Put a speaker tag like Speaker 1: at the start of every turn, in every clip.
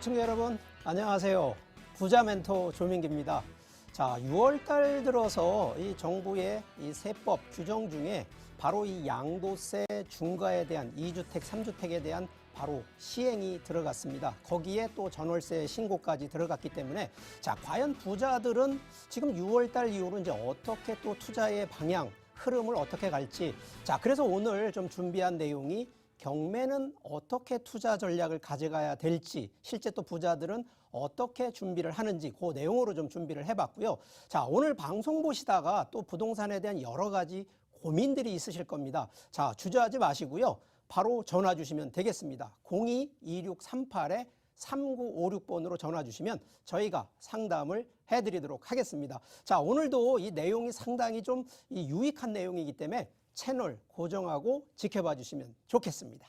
Speaker 1: 시청자 여러분 안녕하세요. 부자 멘토 조민기입니다. 자, 6월달 들어서 이 정부의 이 세법 규정 중에 바로 이 양도세 중과에 대한 2주택, 3주택에 대한 바로 시행이 들어갔습니다. 거기에 또 전월세 신고까지 들어갔기 때문에 자, 과연 부자들은 지금 6월달 이후로 이제 어떻게 또 투자의 방향, 흐름을 어떻게 갈지. 자, 그래서 오늘 좀 준비한 내용이 경매는 어떻게 투자 전략을 가져가야 될지, 실제 또 부자들은 어떻게 준비를 하는지 그 내용으로 좀 준비를 해봤고요. 자, 오늘 방송 보시다가 또 부동산에 대한 여러 가지 고민들이 있으실 겁니다. 자, 주저하지 마시고요. 바로 전화 주시면 되겠습니다. 02-2638-3956번으로 전화 주시면 저희가 상담을 해드리도록 하겠습니다. 자, 오늘도 이 내용이 상당히 좀 유익한 내용이기 때문에 채널 고정하고 지켜봐 주시면 좋겠습니다.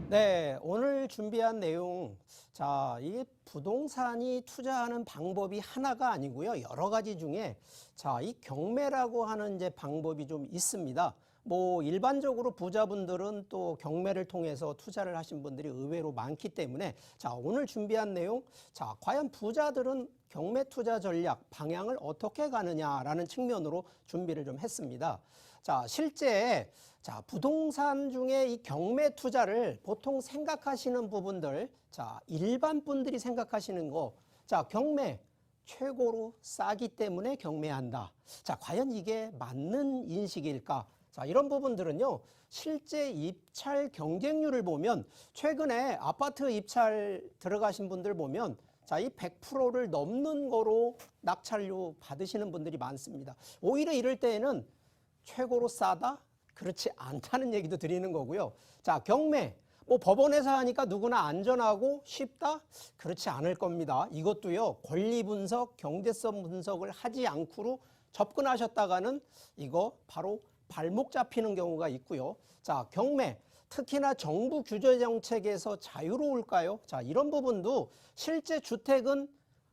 Speaker 1: 네, 오늘 준비한 내용. 자, 이게 부동산이 투자하는 방법이 하나가 아니고요. 여러 가지 중에 자, 이 경매라고 하는 이제 방법이 좀 있습니다. 뭐 일반적으로 부자분들은 또 경매를 통해서 투자를 하신 분들이 의외로 많기 때문에 자, 오늘 준비한 내용. 자, 과연 부자들은 경매 투자 전략 방향을 어떻게 가느냐라는 측면으로 준비를 좀 했습니다. 자, 실제 자, 부동산 중에 이 경매 투자를 보통 생각하시는 부분들, 자, 일반 분들이 생각하시는 거, 자, 경매 최고로 싸기 때문에 경매한다. 자, 과연 이게 맞는 인식일까? 자, 이런 부분들은요, 실제 입찰 경쟁률을 보면 최근에 아파트 입찰 들어가신 분들 보면 자, 이 100%를 넘는 거로 낙찰료 받으시는 분들이 많습니다. 오히려 이럴 때에는 최고로 싸다? 그렇지 않다는 얘기도 드리는 거고요. 자, 경매. 뭐 법원에서 하니까 누구나 안전하고 쉽다? 그렇지 않을 겁니다. 이것도요, 권리 분석, 경제성 분석을 하지 않고로 접근하셨다가는 이거 바로 발목 잡히는 경우가 있고요. 자, 경매. 특히나 정부 규제 정책에서 자유로울까요? 자, 이런 부분도 실제 주택은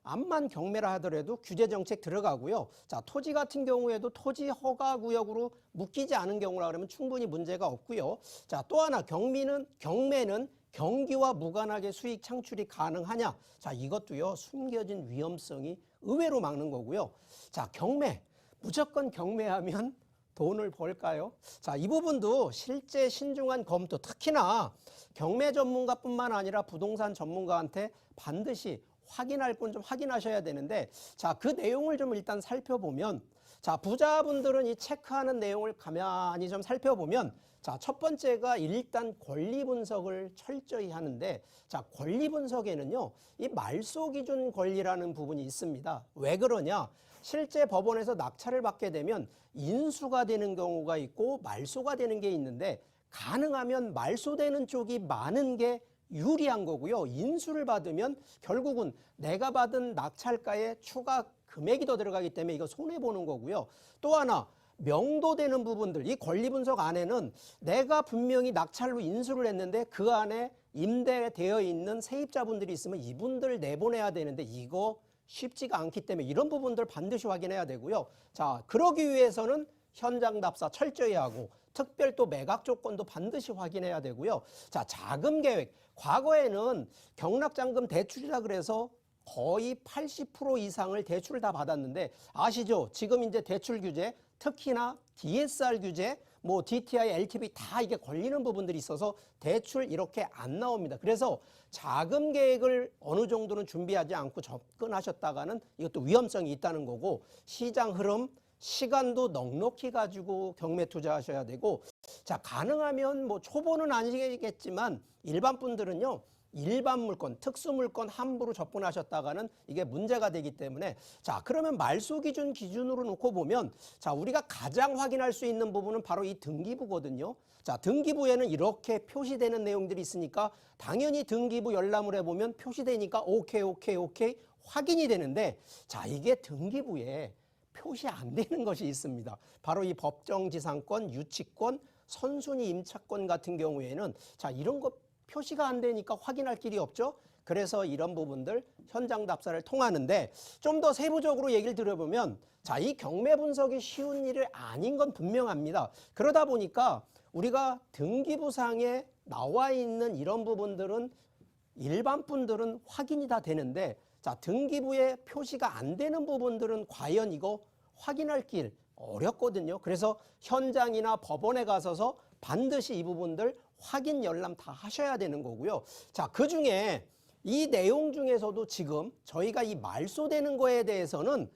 Speaker 1: 암만 경매라 하더라도 규제 정책 들어가고요. 자, 토지 같은 경우에도 토지 허가 구역으로 묶이지 않은 경우라 그러면 충분히 문제가 없고요. 자, 또 하나 경매는 경기와 무관하게 수익 창출이 가능하냐? 자, 이것도요, 숨겨진 위험성이 의외로 많은 거고요. 자, 경매. 무조건 경매하면 돈을 벌까요? 자, 이 부분도 실제 신중한 검토, 특히나 경매 전문가뿐만 아니라 부동산 전문가한테 반드시 확인할 건 좀 확인하셔야 되는데, 자, 그 내용을 좀 일단 살펴보면, 자, 부자분들은 이 체크하는 내용을 가만히 좀 살펴보면, 자, 첫 번째가 일단 권리 분석을 철저히 하는데, 자, 권리 분석에는요, 이 말소 기준 권리라는 부분이 있습니다. 왜 그러냐? 실제 법원에서 낙찰을 받게 되면 인수가 되는 경우가 있고 말소가 되는 게 있는데, 가능하면 말소되는 쪽이 많은 게 유리한 거고요. 인수를 받으면 결국은 내가 받은 낙찰가에 추가 금액이 더 들어가기 때문에 이거 손해보는 거고요. 또 하나 명도되는 부분들, 이 권리 분석 안에는 내가 분명히 낙찰로 인수를 했는데 그 안에 임대되어 있는 세입자분들이 있으면 이분들 내보내야 되는데 이거 쉽지가 않기 때문에 이런 부분들 반드시 확인해야 되고요. 자, 그러기 위해서는 현장 답사 철저히 하고 특별 또 매각 조건도 반드시 확인해야 되고요. 자, 자금 계획. 과거에는 경락잔금 대출이라 그래서 거의 80% 이상을 대출을 다 받았는데 아시죠? 지금 이제 대출 규제, 특히나 DSR 규제, 뭐 DTI, LTV 다 이게 걸리는 부분들이 있어서 대출 이렇게 안 나옵니다. 그래서 자금 계획을 어느 정도는 준비하지 않고 접근하셨다가는 이것도 위험성이 있다는 거고, 시장 흐름, 시간도 넉넉히 가지고 경매 투자하셔야 되고, 자, 가능하면 뭐 초보는 아니겠지만 일반 분들은요, 일반 물건, 특수 물건 함부로 접근하셨다가는 이게 문제가 되기 때문에, 자, 그러면 말소 기준으로 놓고 보면, 자, 우리가 가장 확인할 수 있는 부분은 바로 이 등기부거든요. 자, 등기부에는 이렇게 표시되는 내용들이 있으니까 당연히 등기부 열람을 해보면 표시되니까 오케이 확인이 되는데, 자, 이게 등기부에 표시 안 되는 것이 있습니다. 바로 이 법정지상권, 유치권, 선순위 임차권 같은 경우에는 자, 이런 거 표시가 안 되니까 확인할 길이 없죠. 그래서 이런 부분들 현장 답사를 통하는데, 좀 더 세부적으로 얘기를 들어보면 자, 이 경매 분석이 쉬운 일이 아닌 건 분명합니다. 그러다 보니까 우리가 등기부상에 나와 있는 이런 부분들은 일반 분들은 확인이 다 되는데, 자, 등기부에 표시가 안 되는 부분들은 과연 이거 확인할 길 어렵거든요. 그래서 현장이나 법원에 가서서 반드시 이 부분들 확인 열람 다 하셔야 되는 거고요. 자, 그 중에 이 내용 중에서도 지금 저희가 이 말소되는 거에 대해서는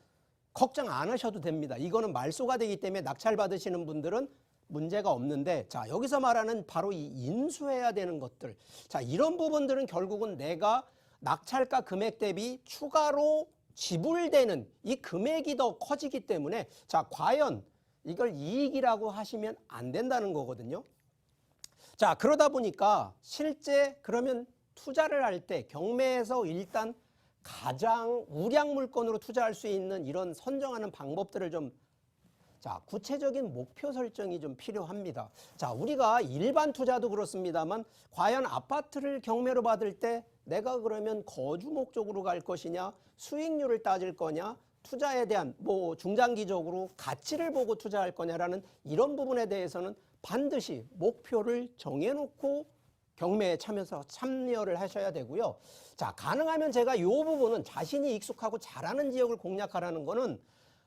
Speaker 1: 걱정 안 하셔도 됩니다. 이거는 말소가 되기 때문에 낙찰 받으시는 분들은 문제가 없는데, 자, 여기서 말하는 바로 이 인수해야 되는 것들, 자, 이런 부분들은 결국은 내가 낙찰가 금액 대비 추가로 지불되는 이 금액이 더 커지기 때문에, 자, 과연 이걸 이익이라고 하시면 안 된다는 거거든요. 자, 그러다 보니까 실제 그러면 투자를 할 때 경매에서 일단 가장 우량 물건으로 투자할 수 있는 이런 선정하는 방법들을 좀, 자, 구체적인 목표 설정이 좀 필요합니다. 자, 우리가 일반 투자도 그렇습니다만 과연 아파트를 경매로 받을 때 내가 그러면 거주 목적으로 갈 것이냐, 수익률을 따질 거냐, 투자에 대한 뭐 중장기적으로 가치를 보고 투자할 거냐라는 이런 부분에 대해서는 반드시 목표를 정해놓고 경매에 참여를 하셔야 되고요. 자, 가능하면 제가 이 부분은 자신이 익숙하고 잘하는 지역을 공략하라는 거는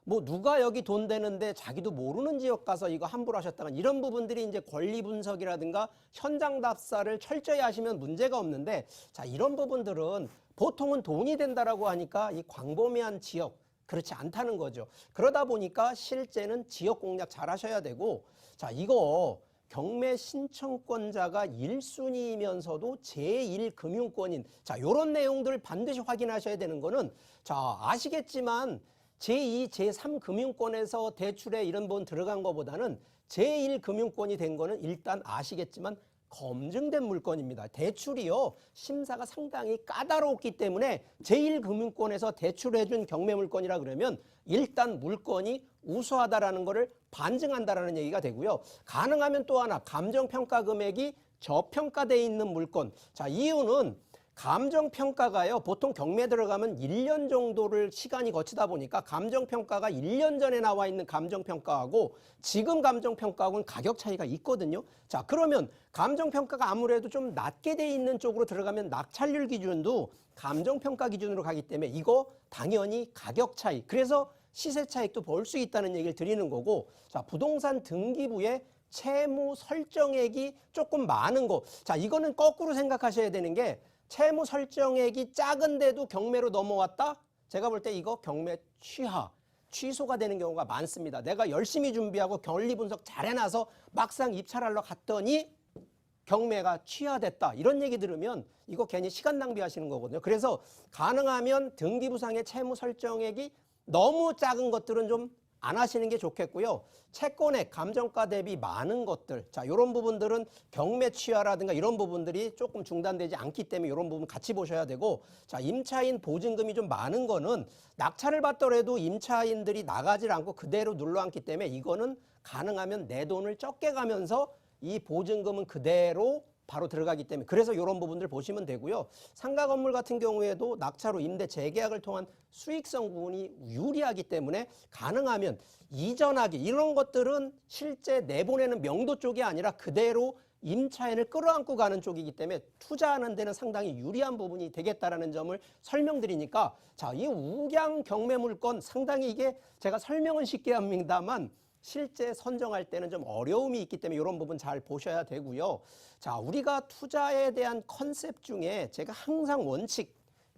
Speaker 1: 뭐 누가 여기 돈 되는데 자기도 모르는 지역 가서 이거 함부로 하셨다간 이런 부분들이 이제 권리 분석이라든가 현장 답사를 철저히 하시면 문제가 없는데, 자, 이런 부분들은 보통은 돈이 된다라고 하니까 이 광범위한 지역, 그렇지 않다는 거죠. 그러다 보니까 실제는 지역 공략 잘 하셔야 되고, 자, 이거 경매 신청권자가 1순위이면서도 제1금융권인, 자, 요런 내용들 반드시 확인하셔야 되는 거는, 자, 아시겠지만 제2, 제3금융권에서 대출에 이런 분 들어간 것보다는 제1금융권이 된 거는 일단 아시겠지만 검증된 물건입니다. 대출이요, 심사가 상당히 까다롭기 때문에 제1금융권에서 대출해준 경매물건이라 그러면 일단 물건이 우수하다라는 것을 반증한다라는 얘기가 되고요. 가능하면 또 하나, 감정평가 금액이 저평가되어 있는 물건. 자, 이유는 감정평가가요, 보통 경매 들어가면 1년 정도를 시간이 거치다 보니까 감정평가가 1년 전에 나와 있는 감정평가하고 지금 감정평가하고는 가격 차이가 있거든요. 자, 그러면 감정평가가 아무래도 좀 낮게 돼 있는 쪽으로 들어가면 낙찰률 기준도 감정평가 기준으로 가기 때문에 이거 당연히 가격 차이, 그래서 시세 차익도 볼 수 있다는 얘기를 드리는 거고, 자, 부동산 등기부에 채무 설정액이 조금 많은 거, 자, 이거는 거꾸로 생각하셔야 되는 게, 채무 설정액이 작은데도 경매로 넘어왔다? 제가 볼 때 이거 경매 취소가 되는 경우가 많습니다. 내가 열심히 준비하고 권리 분석 잘 해놔서 막상 입찰하러 갔더니 경매가 취하됐다, 이런 얘기 들으면 이거 괜히 시간 낭비하시는 거거든요. 그래서 가능하면 등기부상의 채무 설정액이 너무 작은 것들은 좀 안 하시는 게 좋겠고요. 채권액, 감정가 대비 많은 것들, 자, 이런 부분들은 경매 취하라든가 이런 부분들이 조금 중단되지 않기 때문에 이런 부분 같이 보셔야 되고, 자, 임차인 보증금이 좀 많은 거는 낙찰을 받더라도 임차인들이 나가질 않고 그대로 눌러앉기 때문에 이거는 가능하면 내 돈을 적게 가면서 이 보증금은 그대로 바로 들어가기 때문에, 그래서 이런 부분들 보시면 되고요. 상가 건물 같은 경우에도 낙찰 후 임대 재계약을 통한 수익성 부분이 유리하기 때문에 가능하면 이전하기, 이런 것들은 실제 내보내는 명도 쪽이 아니라 그대로 임차인을 끌어안고 가는 쪽이기 때문에 투자하는 데는 상당히 유리한 부분이 되겠다라는 점을 설명드리니까, 자, 이 우량 경매 물건 상당히 이게 제가 설명은 쉽게 합니다만 실제 선정할 때는 좀 어려움이 있기 때문에 이런 부분 잘 보셔야 되고요. 자, 우리가 투자에 대한 컨셉 중에 제가 항상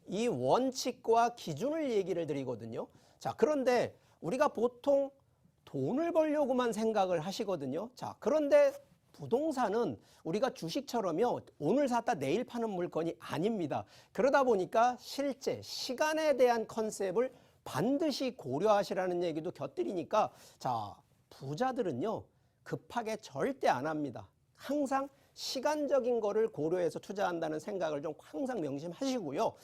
Speaker 1: 이 원칙과 기준을 얘기를 드리거든요. 자, 그런데 우리가 보통 돈을 벌려고만 생각을 하시거든요. 자, 그런데 부동산은 우리가 주식처럼요, 오늘 샀다 내일 파는 물건이 아닙니다. 그러다 보니까 실제 시간에 대한 컨셉을 반드시 고려하시라는 얘기도 곁들이니까, 자, 부자들은요, 급하게 절대 안 합니다. 항상 시간적인 거를 고려해서 투자한다는 생각을 좀 항상 명심하시고요.